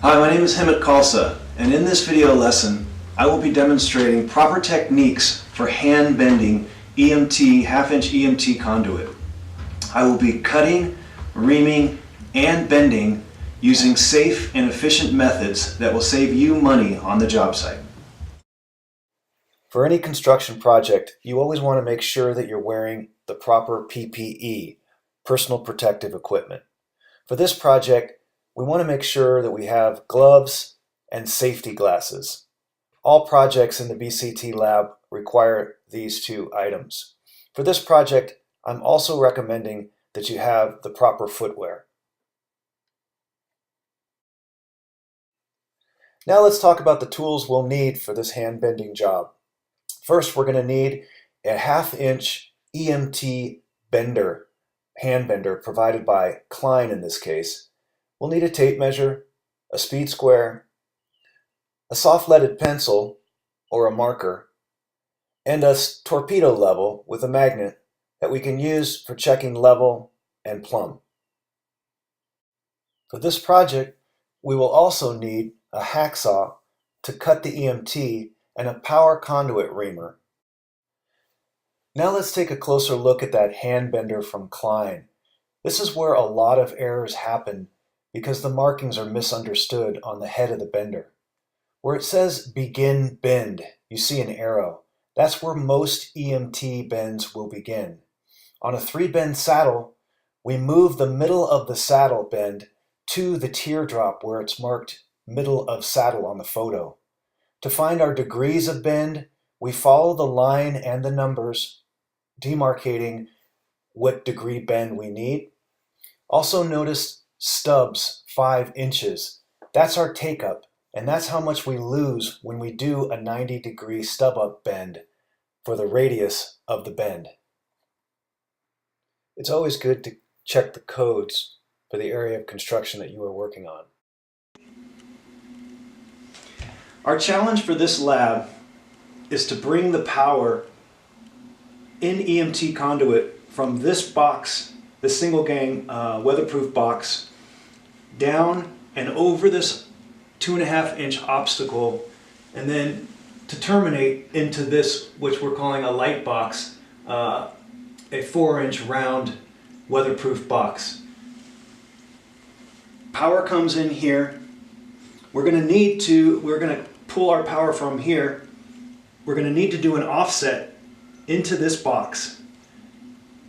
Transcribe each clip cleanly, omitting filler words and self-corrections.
Hi, my name is Hemant Khalsa, and in this video lesson, I will be demonstrating proper techniques for hand bending EMT, half-inch EMT conduit. I will be cutting, reaming, and bending using safe and efficient methods that will save you money on the job site. For any construction project, you always want to make sure that you're wearing the proper PPE, personal protective equipment. For this project, we want to make sure that we have gloves and safety glasses. All projects in the BCT lab require these two items. For this project, I'm also recommending that you have the proper footwear. Now let's talk about the tools we'll need for this hand bending job. First, we're going to need a half-inch EMT bender, hand bender, provided by Klein in this case. We'll need a tape measure, a speed square, a soft leaded pencil or a marker, and a torpedo level with a magnet that we can use for checking level and plumb. For this project, we will also need a hacksaw to cut the EMT and a power conduit reamer. Now let's take a closer look at that hand bender from Klein. This is where a lot of errors happen because the markings are misunderstood on the head of the bender. Where it says begin bend, you see an arrow. That's where most EMT bends will begin. On a 3-bend saddle, we move the middle of the saddle bend to the teardrop where it's marked middle of saddle on the photo. To find our degrees of bend, we follow the line and the numbers demarcating what degree bend we need. Also notice stubs 5 inches. That's our take up, and that's how much we lose when we do a 90-degree stub up bend for the radius of the bend. It's always good to check the codes for the area of construction that you are working on. Our challenge for this lab is to bring the power in EMT conduit from this box, the single gang weatherproof box, down and over this 2.5-inch obstacle, and then to terminate into this, which we're calling a light box, a 4-inch round weatherproof box. Power comes in here. We're going to pull our power from here. We're going to need to do an offset into this box.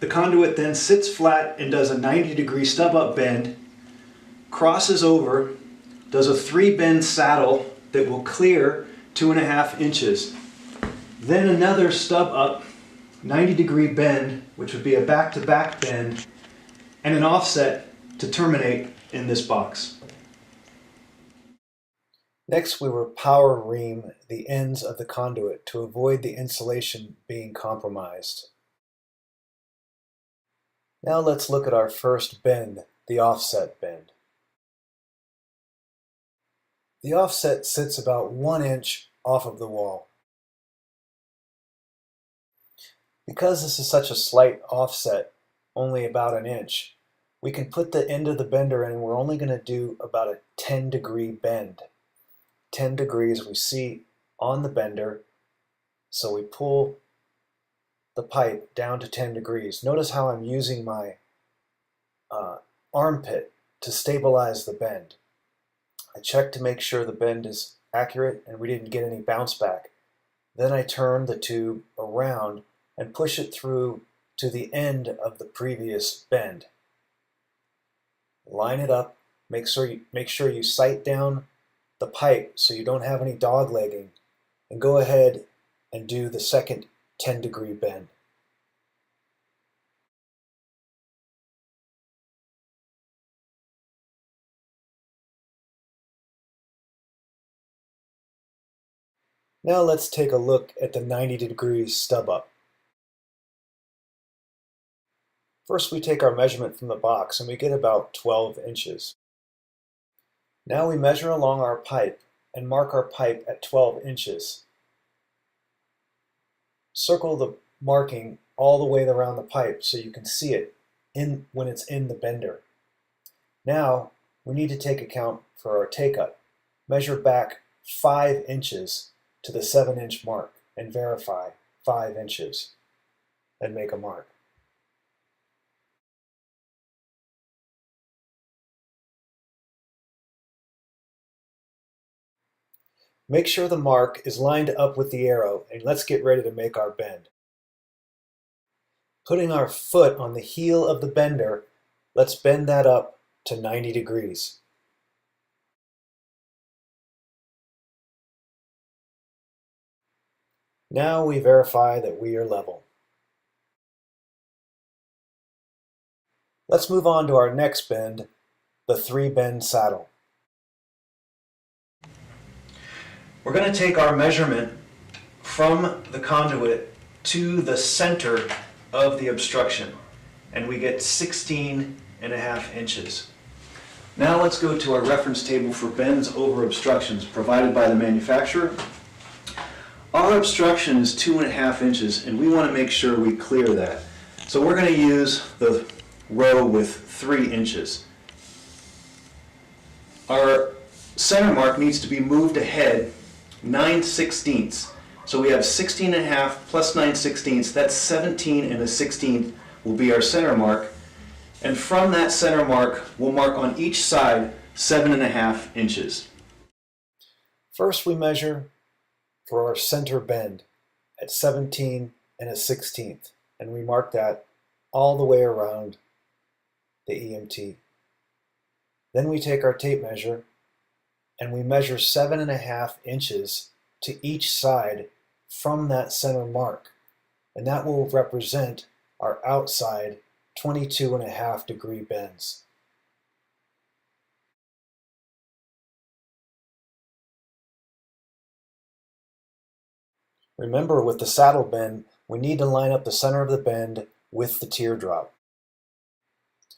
The conduit then sits flat and does a 90-degree stub up bend, crosses over, does a 3-bend saddle that will clear 2.5 inches. Then another stub up 90-degree bend, which would be a back-to-back bend, and an offset to terminate in this box. Next, we will power ream the ends of the conduit to avoid the insulation being compromised. Now let's look at our first bend, the offset bend. The offset sits about 1 inch off of the wall. Because this is such a slight offset, only about 1 inch, we can put the end of the bender in and we're only going to do about a 10-degree bend. 10 degrees we see on the bender, so we pull the pipe down to 10 degrees. Notice how I'm using my armpit to stabilize the bend. I check to make sure the bend is accurate and we didn't get any bounce back. Then I turn the tube around and push it through to the end of the previous bend. Line it up, make sure you sight down the pipe so you don't have any doglegging, and go ahead and do the second 10-degree bend. Now let's take a look at the 90-degree stub up. First we take our measurement from the box and we get about 12 inches. Now we measure along our pipe and mark our pipe at 12 inches. Circle the marking all the way around the pipe so you can see it when it's in the bender. Now we need to take account for our take-up. measure back 5 inches to the 7-inch mark and verify 5 inches and make a mark. Make sure the mark is lined up with the arrow, and let's get ready to make our bend. Putting our foot on the heel of the bender, let's bend that up to 90 degrees. Now we verify that we are level. Let's move on to our next bend, the 3-bend saddle. We're going to take our measurement from the conduit to the center of the obstruction, and we get 16.5 inches. Now let's go to our reference table for bends over obstructions provided by the manufacturer. Our obstruction is 2.5 inches, and we want to make sure we clear that. So we're going to use the row with 3 inches. Our center mark needs to be moved ahead 9/16. So we have 16.5 plus 9/16, that's 17.1/16 will be our center mark. And from that center mark, we'll mark on each side 7.5 inches. First we measure for our center bend at 17.1/16, and we mark that all the way around the EMT. Then we take our tape measure and we measure 7.5 inches to each side from that center mark, and that will represent our outside 22.5 degree bends. Remember, with the saddle bend, we need to line up the center of the bend with the teardrop.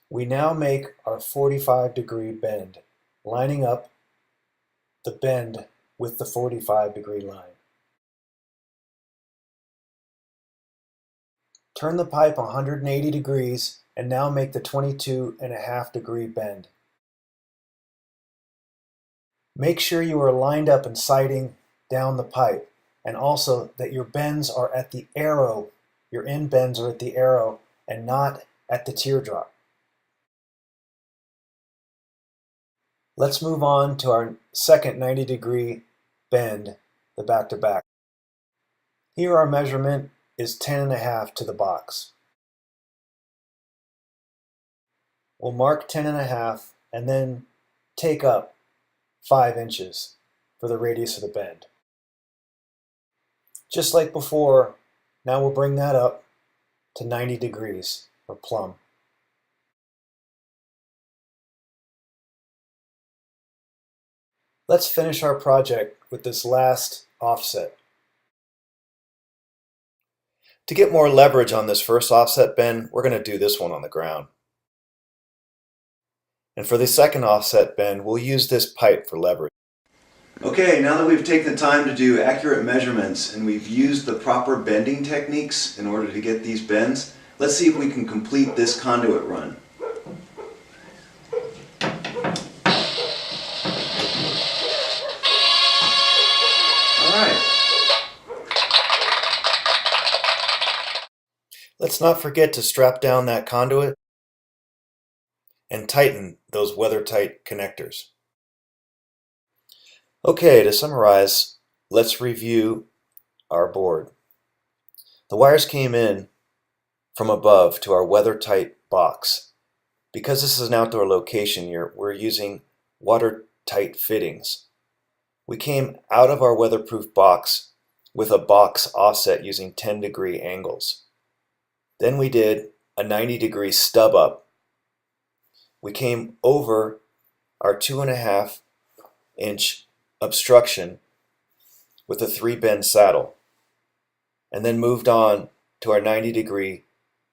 We now make our 45 degree bend, lining up the bend with the 45 degree line. Turn the pipe 180 degrees and now make the 22.5 degree bend. Make sure you are lined up and sighting down the pipe, and also that your bends are at the arrow, your end bends are at the arrow and not at the teardrop. Let's move on to our second 90 degree bend, the back-to-back. Here our measurement is 10.5 to the box. We'll mark 10.5 and then take up 5 inches for the radius of the bend. Just like before, now we'll bring that up to 90 degrees, or plumb. Let's finish our project with this last offset. To get more leverage on this first offset bend, we're going to do this one on the ground. And for the second offset bend, we'll use this pipe for leverage. Okay, now that we've taken the time to do accurate measurements and we've used the proper bending techniques in order to get these bends, let's see if we can complete this conduit run. Let's not forget to strap down that conduit and tighten those weather-tight connectors. Okay, to summarize, let's review our board. The wires came in from above to our weather-tight box. Because this is an outdoor location here, we're using watertight fittings. We came out of our weatherproof box with a box offset using 10 degree angles. Then we did a 90 degree stub up. We came over our 2.5 inch obstruction with a 3-bend saddle, and then moved on to our 90 degree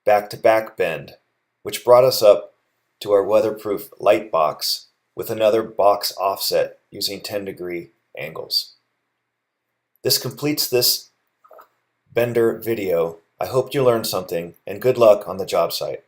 back-to-back bend, which brought us up to our weatherproof light box with another box offset using 10 degree angles. This completes this bender video. I hope you learned something, and good luck on the job site.